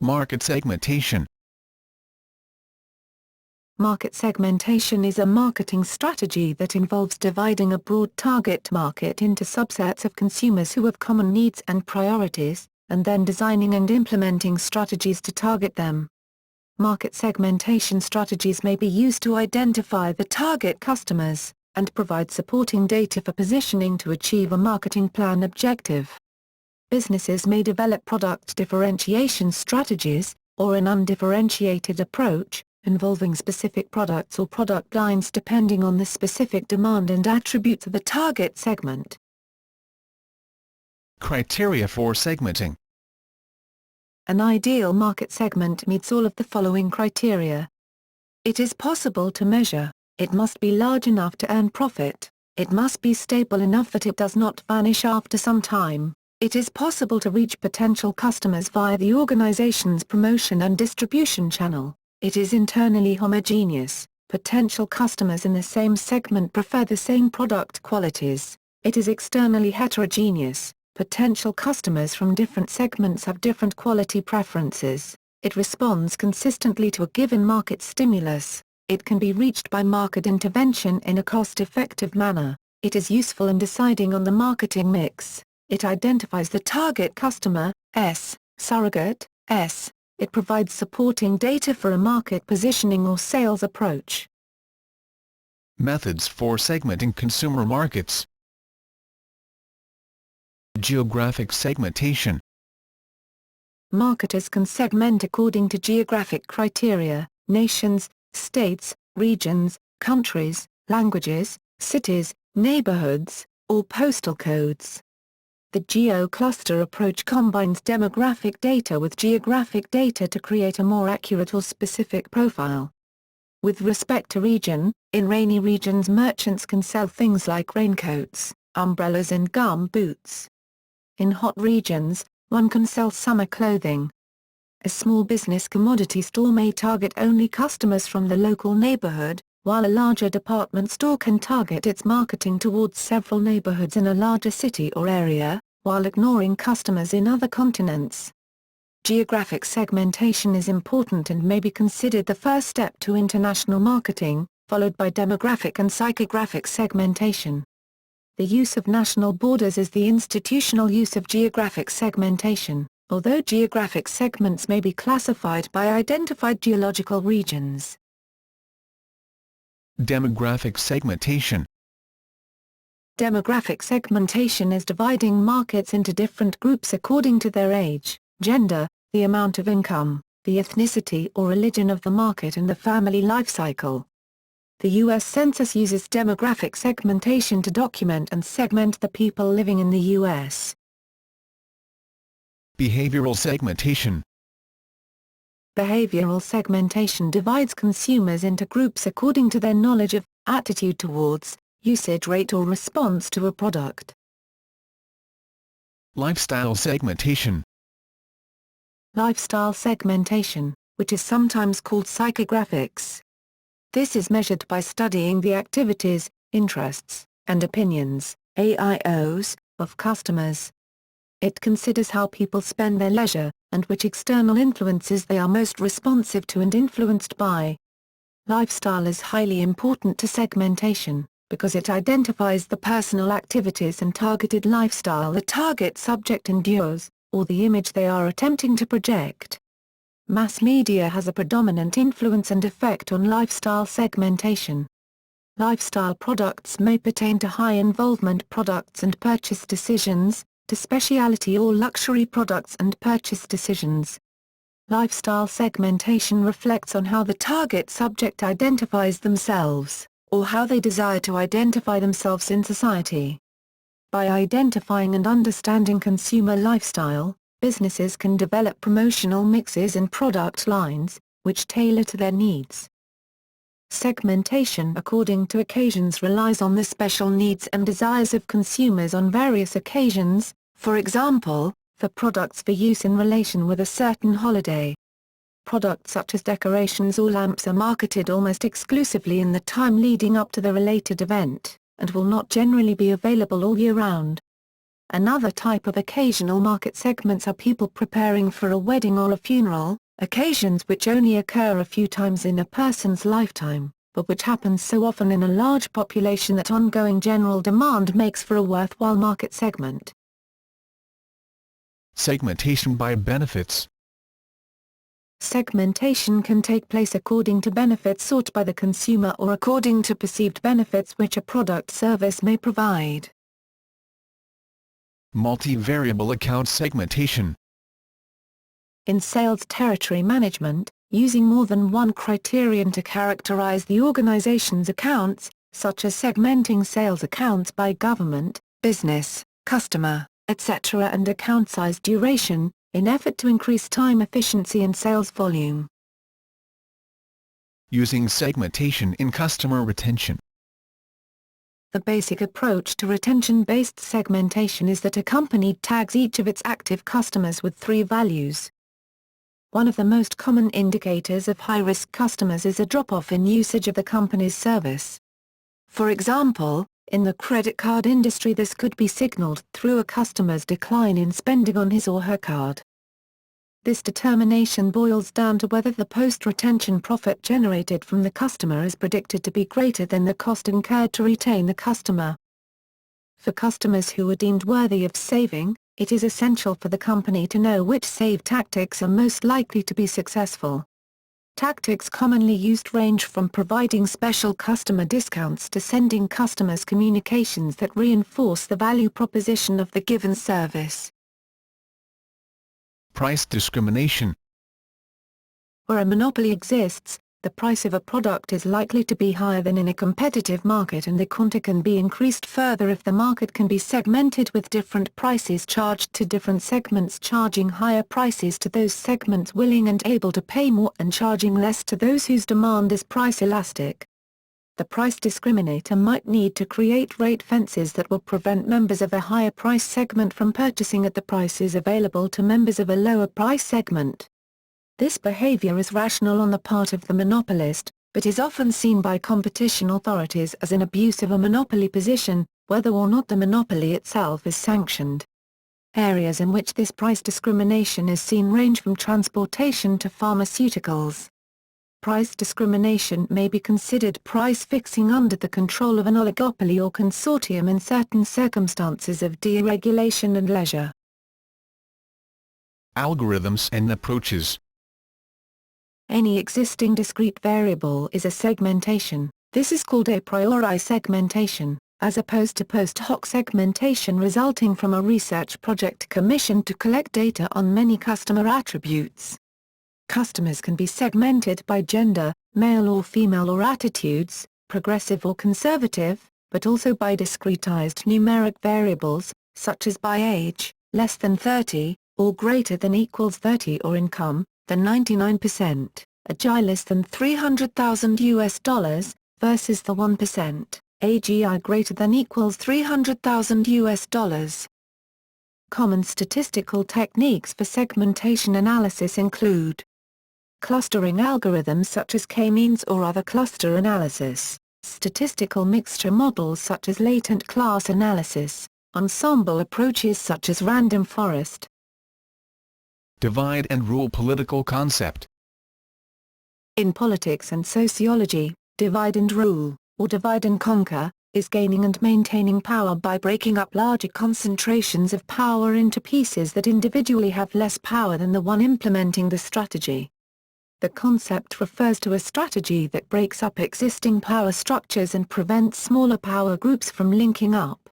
Market segmentation. Market segmentation is a marketing strategy that involves dividing a broad target market into subsets of consumers who have common needs and priorities, and then designing and implementing strategies to target them. Market segmentation strategies may be used to identify the target customers, and provide supporting data for positioning to achieve a marketing plan objective. Businesses may develop product differentiation strategies, or an undifferentiated approach, involving specific products or product lines depending on the specific demand and attributes of the target segment. Criteria for segmenting. An ideal market segment meets all of the following criteria. It is possible to measure, it must be large enough to earn profit, it must be stable enough that it does not vanish after some time, it is possible to reach potential customers via the organization's promotion and distribution channel, it is internally homogeneous, potential customers in the same segment prefer the same product qualities, it is externally heterogeneous, potential customers from different segments have different quality preferences, it responds consistently to a given market stimulus, it can be reached by market intervention in a cost-effective manner, it is useful in deciding on the marketing mix, it identifies the target customer, surrogate, it provides supporting data for a market positioning or sales approach. Methods for segmenting consumer markets. Geographic segmentation. Marketers can segment according to geographic criteria, nations, states, regions, countries, languages, cities, neighborhoods, or postal codes. The geo-cluster approach combines demographic data with geographic data to create a more accurate or specific profile. With respect to region, in rainy regions merchants can sell things like raincoats, umbrellas and gum boots. In hot regions, one can sell summer clothing. A small business commodity store may target only customers from the local neighborhood, while a larger department store can target its marketing towards several neighborhoods in a larger city or area, while ignoring customers in other continents. Geographic segmentation is important and may be considered the first step to international marketing, followed by demographic and psychographic segmentation. The use of national borders is the institutional use of geographic segmentation, although geographic segments may be classified by identified geological regions. Demographic segmentation. Demographic segmentation is dividing markets into different groups according to their age, gender, the amount of income, the ethnicity or religion of the market and the family life cycle. The U.S. Census uses demographic segmentation to document and segment the people living in the U.S. Behavioral segmentation. Behavioral segmentation divides consumers into groups according to their knowledge of, attitude towards, usage rate or response to a product. Lifestyle segmentation. Lifestyle segmentation, which is sometimes called psychographics. This is measured by studying the activities, interests, and opinions, AIOs, of customers. It considers how people spend their leisure, and which external influences they are most responsive to and influenced by. Lifestyle is highly important to segmentation, because it identifies the personal activities and targeted lifestyle the target subject endures, or the image they are attempting to project. Mass media has a predominant influence and effect on lifestyle segmentation. Lifestyle products may pertain to high-involvement products and purchase decisions, to specialty or luxury products and purchase decisions. Lifestyle segmentation reflects on how the target subject identifies themselves, or how they desire to identify themselves in society. By identifying and understanding consumer lifestyle, businesses can develop promotional mixes and product lines, which tailor to their needs. Segmentation according to occasions relies on the special needs and desires of consumers on various occasions, for example, for products for use in relation with a certain holiday. Products such as decorations or lamps are marketed almost exclusively in the time leading up to the related event, and will not generally be available all year round. Another type of occasional market segments are people preparing for a wedding or a funeral, occasions which only occur a few times in a person's lifetime, but which happens so often in a large population that ongoing general demand makes for a worthwhile market segment. Segmentation by benefits. Segmentation can take place according to benefits sought by the consumer or according to perceived benefits which a product service may provide. Multivariable account segmentation. In sales territory management, using more than one criterion to characterize the organization's accounts, such as segmenting sales accounts by government, business, customer, etc., and account size duration, in effort to increase time efficiency and sales volume. Using segmentation in customer retention. The basic approach to retention-based segmentation is that a company tags each of its active customers with 3 values. One of the most common indicators of high-risk customers is a drop-off in usage of the company's service. For example, in the credit card industry this could be signaled through a customer's decline in spending on his or her card. This determination boils down to whether the post-retention profit generated from the customer is predicted to be greater than the cost incurred to retain the customer. For customers who are deemed worthy of saving, it is essential for the company to know which save tactics are most likely to be successful. Tactics commonly used range from providing special customer discounts to sending customers communications that reinforce the value proposition of the given service. Price discrimination. Where a monopoly exists, the price of a product is likely to be higher than in a competitive market, and the quanta can be increased further if the market can be segmented with different prices charged to different segments, charging higher prices to those segments willing and able to pay more and charging less to those whose demand is price elastic. The price discriminator might need to create rate fences that will prevent members of a higher price segment from purchasing at the prices available to members of a lower price segment. This behavior is rational on the part of the monopolist, but is often seen by competition authorities as an abuse of a monopoly position, whether or not the monopoly itself is sanctioned. Areas in which this price discrimination is seen range from transportation to pharmaceuticals. Price discrimination may be considered price fixing under the control of an oligopoly or consortium in certain circumstances of deregulation and leisure. Algorithms and approaches. Any existing discrete variable is a segmentation. This is called a priori segmentation, as opposed to post hoc segmentation resulting from a research project commissioned to collect data on many customer attributes. Customers can be segmented by gender, male or female, or attitudes, progressive or conservative, but also by discretized numeric variables, such as by age, less than 30, or greater than equals 30, or income, than 99%, AGI less than $300,000, versus the 1%, AGI greater than equals $300,000. Common statistical techniques for segmentation analysis include clustering algorithms such as k-means or other cluster analysis, statistical mixture models such as latent class analysis, ensemble approaches such as random forest. Divide and rule political concept. In politics and sociology, divide and rule, or divide and conquer, is gaining and maintaining power by breaking up larger concentrations of power into pieces that individually have less power than the one implementing the strategy. The concept refers to a strategy that breaks up existing power structures and prevents smaller power groups from linking up.